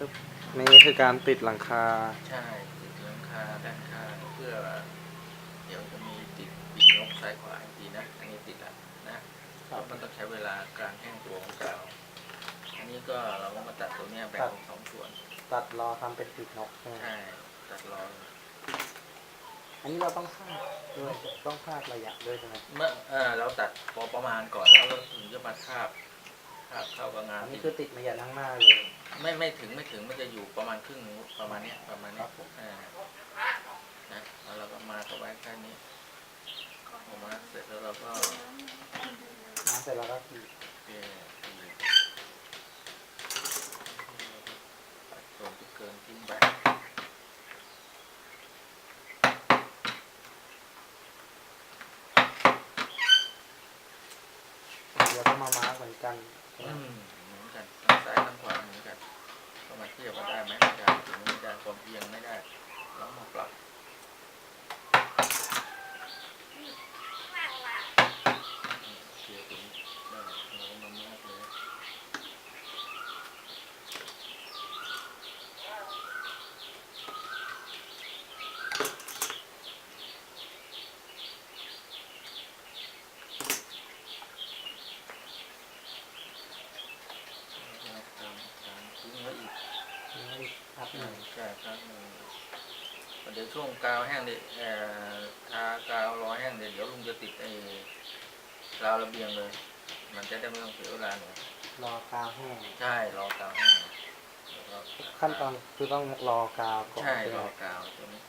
ปึ๊บนี่คือการติดหลังคาใช่ติดหลังคาด้านข้างเพื่อเดี๋ยวจะมีติดปีกนกซ้ายขวาอีกทีนะอันนี้ติดแล้วนะมันต้องใช้เวลาการแห้งตัวของกาวอันนี้ก็เราก็มาตัดตัวเนี้ยแบ่งเป็น2 ส่วนตัดรอทำเป็นปีกนกใช่ตัดรออันนี้เราต้องคาดด้วยต้องคาดระยะด้วยใช่ไหมเมื่อเราตัดพอประมาณก่อนแล้วเราถึงจะมาทาบเข้ากับงานอันนี้คือติดมาอย่างทั้งหน้าเลยไม่ถึงมันจะอยู่ประมาณครึ่งประมาณนี้นะแล้วเราก็มาก็ไว้แค่นี้พอมาเสร็จแล้วเราก็มาเสร็จแล้วก็ขีดตัดส่วนที่เกินทิ้งไปแล้วก็มามาร์กเหมือนกันเหมือนกันทั้งซ้ายทั้งขวาเหมือนกันก็มาเทียบกันได้ไหมไม่ได้หรือไม่ได้ความเอียงไม่ได้แล้วมาปรับเทียบตรงนี้ได้เรามามาร์กเลยเดี๋ยวช่วงกาวแห้งเดี๋ยวทากาวรอแห้งเดี๋ยวลุงจะติดไอ้ราวระเบียงเลยมันจะได้ไม่ต้องเสียเวลาหนูรอกาวแห้งใช่รอกาวแห้งขั้นตอนคือต้องรอกาวก่อนใช่รอกาวตัวนี้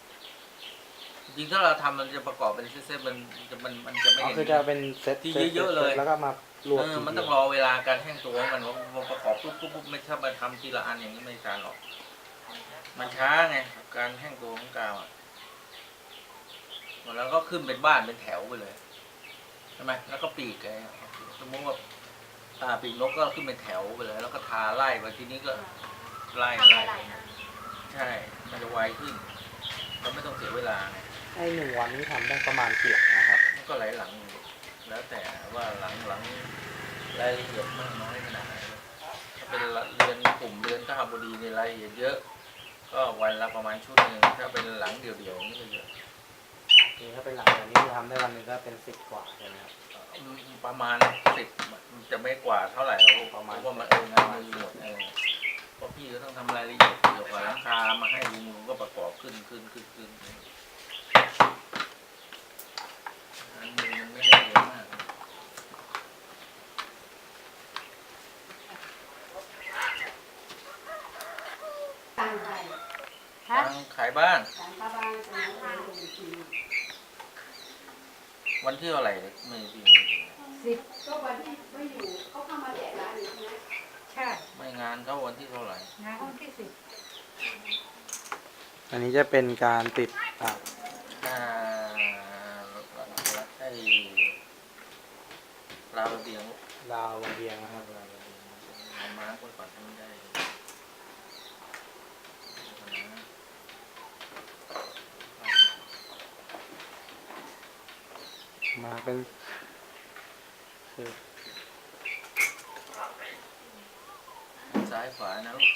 จริงถ้าเราทำมันจะประกอบเป็นเซตมันจะไม่คือจะเป็นเซตที่เยอะๆเลยแล้วก็มารวมมันต้องรอเวลาการแห้งตัวมันประกอบปุ๊บไม่ใช่มาทำทีละอันอย่างนี้ไม่การหรอกมันช้าไงการแห้งตัวของกาวแล้วก็ขึ้นเป็นบ้านเป็นแถวไปเลยใช่ไหมแล้วก็ปีกไงสมมติว่าปีกนกก็ขึ้นเป็นแถวไปเลยแล้วก็ทาไล่ไปทีนี้ก็ไล่ใช่มันจะไวขึ้นเราไม่ต้องเสียเวลาไงไอ้1 วันนี้ทำได้ประมาณกี่หลังนะครับก็หลายหลังแล้วแต่ว่าหลังรายละเอียดมากน้อยขนาดไหนถ้าเป็นเรือนกลุ่มเรือนข้าวบดีในรายละเอียดเยอะก็วันละประมาณชุดหนึ่งถ้าเป็นหลังเดี่ยวๆนี่ก็เยอะถ้าเป็นหลังอย่างนี้คือทำได้วันนึงก็เป็น10 กว่าใช่ไหมครับประมาณ10จะไม่กว่าเท่าไหร่แล้วประมาณว่ามันงานมันหมดเพราะพี่ก็ต้องทำรายละเอียดเกี่ยวกับหลังคามาให้ลุงก็ประกอบขึ้นอันนี้มันไม่ได้เยอะมากขายบ้านวันที่อะไรไม่ดี10ก็วันที่ไม่อยู่เขาเข้ามาแจกร้านอยู่ใช่ไหมใช่ไม่งานเขาวันที่เท่าไหร่งานวันที่10อันนี้จะเป็นการติดไอ้ราวระเบียงนะครับเอามาไว้ก่อนทำได้มาเป็นซ้ายขวานะลูก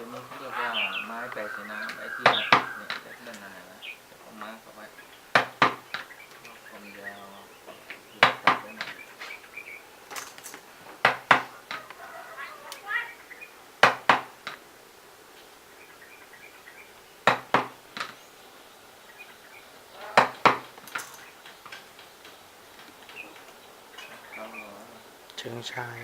ตัวนี้เขาเรียกว่าไม้แปรใส่น้ำไอ้ที่มาติดเนี่ยแต่ด้านในนะแต่ก็มาร์กเอาไว้ความยาวตัดไว้หน่อยเชิงชาย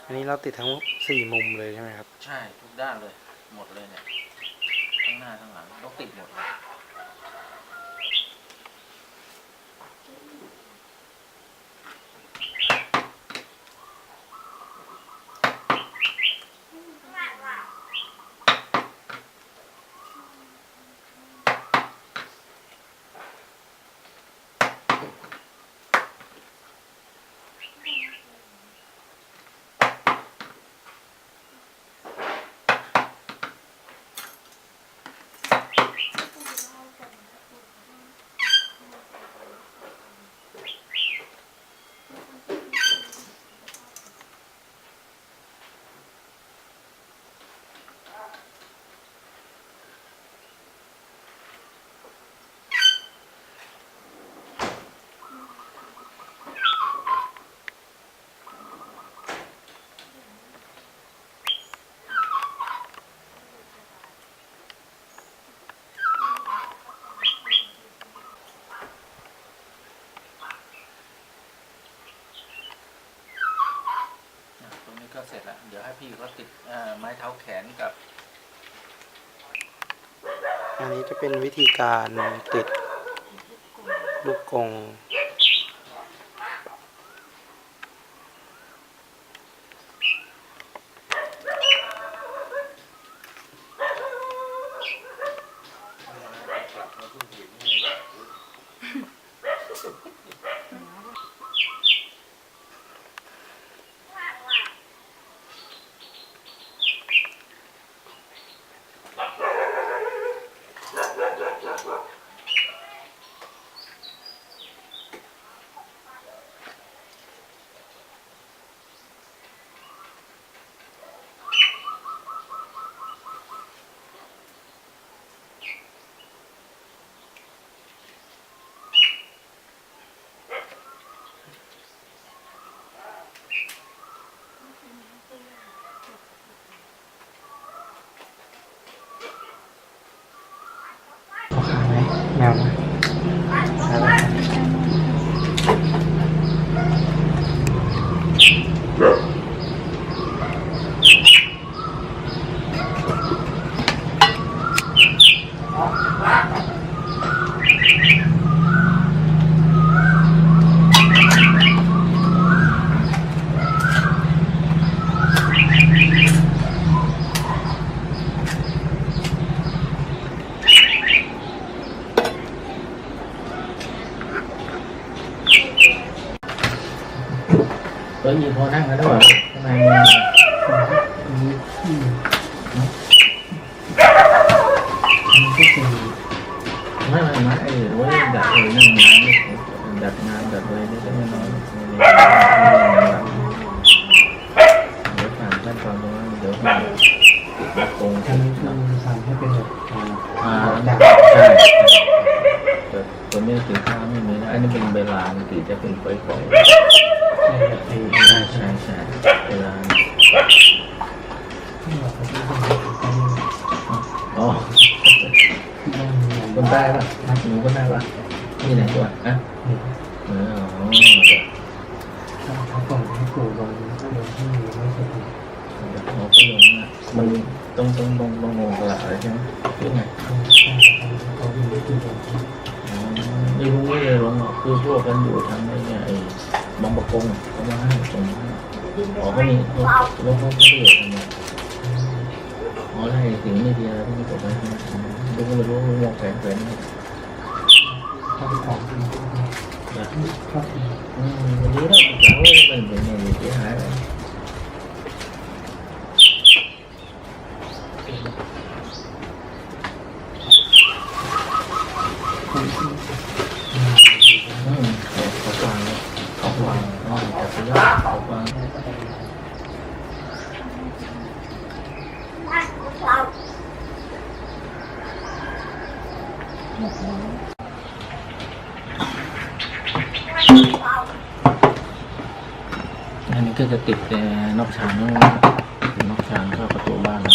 อันนี้เราติดทั้ง4 มุมเลยใช่ไหมครับใช่ทุกด้านเลยหมดเลยเนี่ยทั้งหน้าทั้งหลังต้องติดหมดเลยก็เสร็จแล้วเดี๋ยวให้พี่เขาติดไม้เท้าแขนกับอันนี้จะเป็นวิธีการติดลูกกรงแมวนะก็ยืนพอนั่งแล้วด้วยทำไมไม่ไอ้ไว้ดัดเลยนั่งน้ำดัดน้ำดัดเลยนี่ก็ไม่น้อยเดี๋ยวผ่านขั้นตอนนี้เดี๋ยวตรงที่ทำให้เป็นแบบใช่แต่ตัวนี้สีข้าวไม่มีนะอันนี้เป็นเวลาสีจะเป็นฝอยๆใช่เวลาอ๋อคนใต้ป่ะหนูคนใต้ป่ะนี่ไหนตัวอ่ะอ๋อเขาก่อนให้ปลูกลงที่มีไม่เสร็จอ๋อก็ลงนะมันต้องงงกระหล่ำใช่ไหมหรือไงเขามีวิธีการนี่พวกนี้เลยว่าคือพวกกันอยู่ทางไอ้บางประกงเขามาให้ส่งมาอ๋อก็มีรถเขาไม่ได้ทำไงอ๋อไล่สิ่งไม่ดีอะไรพวกนี้ตกไปใช่ไหมดูก็ไม่รู้มองแผนเขาเป็นของดีชอบดีวันนี้เราจะเอาเป็นยังไงเสียหายไปขอฟัง อันนี้ก็จะติดนอกชานนอกชานเข้าประตูบ้านแล้ว